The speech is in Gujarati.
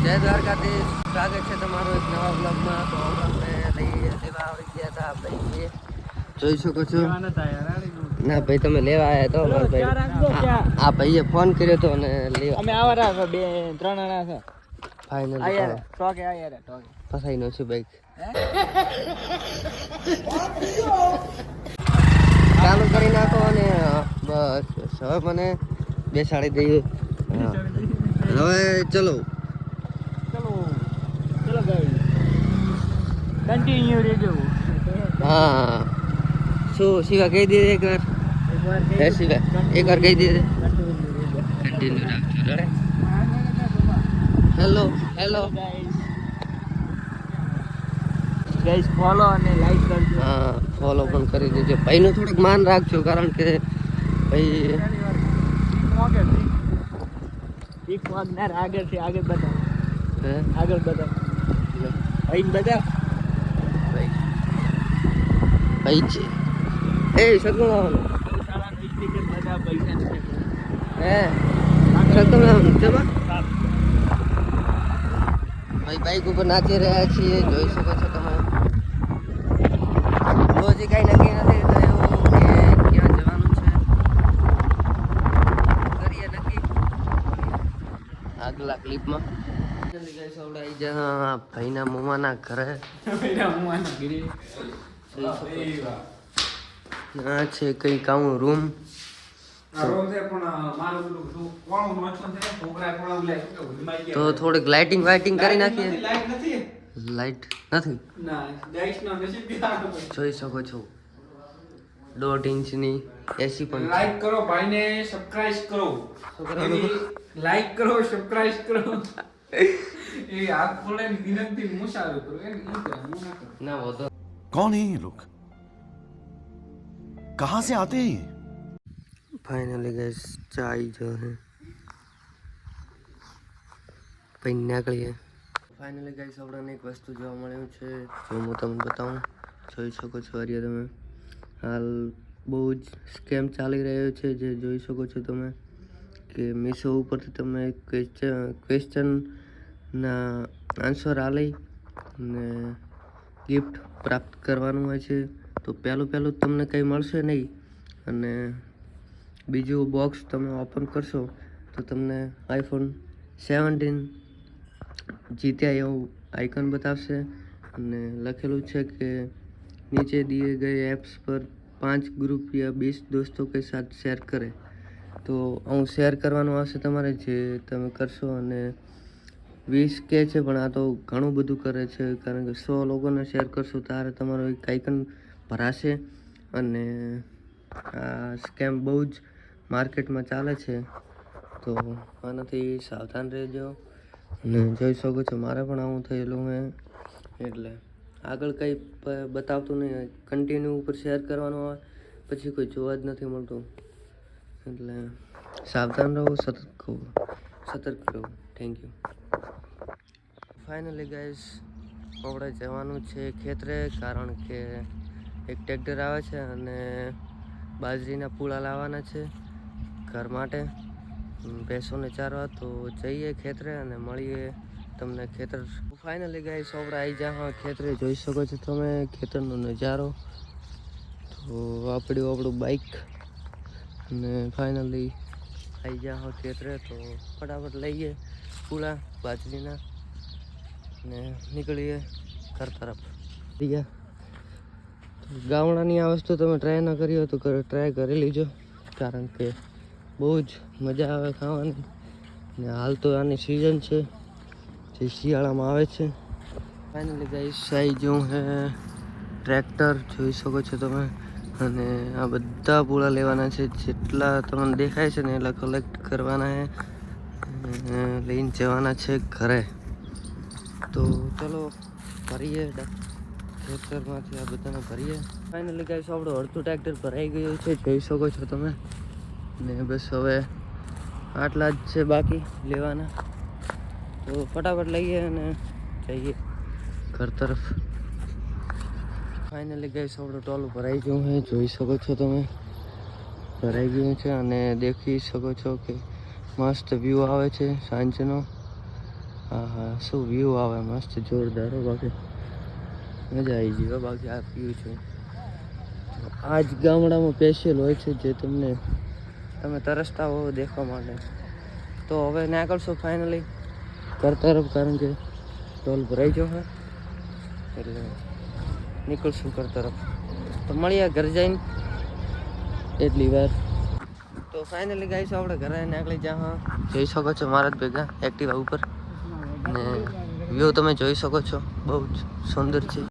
જય દ્વારકાધીશ, સ્વાગત છે તમારું એક નવા બ્લોગમાં. તો આપણે લેવા આવી ગયા હતા ભાઈ, જોઈ શકો છો. ના ભાઈ, તમે લેવા આવ્યા તો આ ભાઈએ ફોન કર્યો હતો અને અમે આવા 2-3 જણા છે. ફાઇનલ ફસાઈ નો છે બાઈક. ચાલુ કરી નાખો અને બસ હવે મને બેસાડી દઈએ. હવે ચલો કન્ટિન્યુ રહેજો. હા, શું શિવા કહી દે એક વાર? શિવા એક વાર કહી દે. કન્ટિન્યુ રાખજો. હેલો હેલો ગાઈસ, ફોલો અને લાઈક કરજો. હા, ફોલો પણ કરી દેજો. ભાઈનું થોડુંક માન રાખજો, કારણ કે ભાઈ એક વાગનાર આગળથી આગળ બતાવ. આગળ બતાવ ભાઈ, બતાવ ભાઈ છે. એ સગુણ આવવાનું હે સગુણ જમા ભાઈ બાઈક ઉપર નાચી રહ્યા છીએ, જોઈ શકો છો તમે. હજી કઈ નક્કી નથી થયું કે ક્યાં જવાનું છે. કરીએ નક્કી આગલા ક્લિપમાં. ભાઈના મોમાના ઘરે આ છે કઈ કામ રૂમ. તો થોડીક લાઇટિંગ વાઇટિંગ કરી નાખીએ. લાઇટ નથી, જોઈ શકો છો. 1.5 ઇંચની એસી પણ. લાઈક કરો, ભાઈને સબસ્ક્રાઇબ કરો. લાઈક કરો, સબસ્ક્રાઇબ કરો. એ હાથ ખોલે ને વિનંતી મુસાફર કરો એ ના વધો. कौन है ये लोग? कहाँ से आते हैं? फाइनली गाइस चाय जो है પછી નીકળીએ. ફાઇનલી ગાઈસ આપણને એક વસ્તુ જોવા મળ્યું છે, જો હું તમને બતાવું. જોઈ શકો છો હરિયા તમે. હાલ બહુ જ સ્કેમ ચાલી રહ્યો છે, જે જોઈ શકો છો તમે કે મીશો ઉપરથી તમે ક્વેશ્ચનના આન્સર આલી ને ગિફ્ટ પ્રાપ્ત કરવાનું હોય છે. તો પહેલું તમને કંઈ મળશે નહીં, અને બીજું બોક્સ તમે ઓપન કરશો તો તમને iPhone 17 જીત્યા એવું આઇકન બતાવશે, અને લખેલું છે કે नीचे दिए गए ऐप्स पर 5 ग्रुप या 20 दोस्तों के साथ शेयर करें. તો હું શેર કરવાનું આવશે તમારે, જે તમે કરશો. અને 20 કે છે, પણ આ તો ઘણું બધું કરે છે, કારણ કે 100 લોકોને શેર કરશો ત્યારે તમારો એક આઇકન ભરાશે. અને આ સ્કેમ બહુ જ માર્કેટમાં ચાલે છે, તો આનાથી સાવધાન રહેજો. અને જોઈ શકો છો મારે પણ આવું થયેલું હે, એટલે આગળ કંઈ બતાવતું નહીં. કન્ટિન્યુ ઉપર શેર કરવાનું આવે, પછી કોઈ જોવા જ નથી મળતું. એટલે સાવધાન રહો, સતર્ક રહો. Thank you. ફાઇનલી ગાઈસ આપણે જવાનું છે ખેતરે, કારણ કે એક ટ્રેક્ટર આવે છે અને બાજરીના પૂળા લાવવાના છે ઘર માટે, ભેંસોને ચારવા. તો જઈએ ખેતરે અને મળીએ તમને ખેતર. ફાઇનલી ગાઈસ આપણે આવી જા ખેતરે, જોઈ શકો છો તમે ખેતરનો નજારો. તો આપણું બાઈક અને ફાઇનલી આવી જા ખેતરે. તો ફટાફટ લઈએ પૂળા બાજરીના ને નીકળીએ ઘર તરફ. ગામડાની આ વસ્તુ તમે ટ્રાય ના કરી હોય તો ટ્રાય કરી લીજો, કારણ કે બહુ જ મજા આવે ખાવાની. ને હાલ તો આની સિઝન છે જે શિયાળામાં આવે છે. ફાઇનલી ગાઈસ આવી ગયું હે ટ્રેક્ટર, જોઈ શકો છો તમે. અને આ બધા પૂળા લેવાના છે, જેટલા તમને દેખાય છે ને એટલા કલેક્ટ કરવાના છે, લઈને જવાના છે ઘરે. તો ચલો ભરીએ ખેતરમાંથી, આ બધાને ભરીએ. ફાઇનલી ગાઈસ આપણું અડધું ટ્રેક્ટર ભરાઈ ગયું છે, જોઈ શકો છો તમે. ને બસ હવે આટલા જ છે બાકી લેવાના. તો ફટાફટ લઈએ અને જઈએ ઘર તરફ. ફાઇનલી ગાઈસ આપણું ટોલું ભરાઈ ગયું છે, જોઈ શકો છો તમે. ભરાઈ ગયું છે અને દેખી શકો છો કે મસ્ત વ્યૂ આવે છે સાંજનો. હા હા શું વ્યૂ આવે મસ્ત જોરદાર હો બાકી મજા આવી ગઈ હો બાકી આ વ્યૂ છે આ જ ગામડામાં સ્પેશિયલ હોય છે જે તમે તરસતા હો દેખવા માટે તો હવે નીકળશો ફાઇનલી ઘર તરફ કારણ કે ટોલ ભરાઈ ગયો છે એટલે નીકળશું ઘર તરફ તો મળીએ ઘર જઈને એટલી વાર તો ફાઇનલી ગાઈસ આપણે ઘરે નીકળી જા જોઈ શકો છો મારા જ ભેગા એક્ટિવા ઉપર ને વ્યૂ તમે જોઈ શકો છો બહુ જ સુંદર છે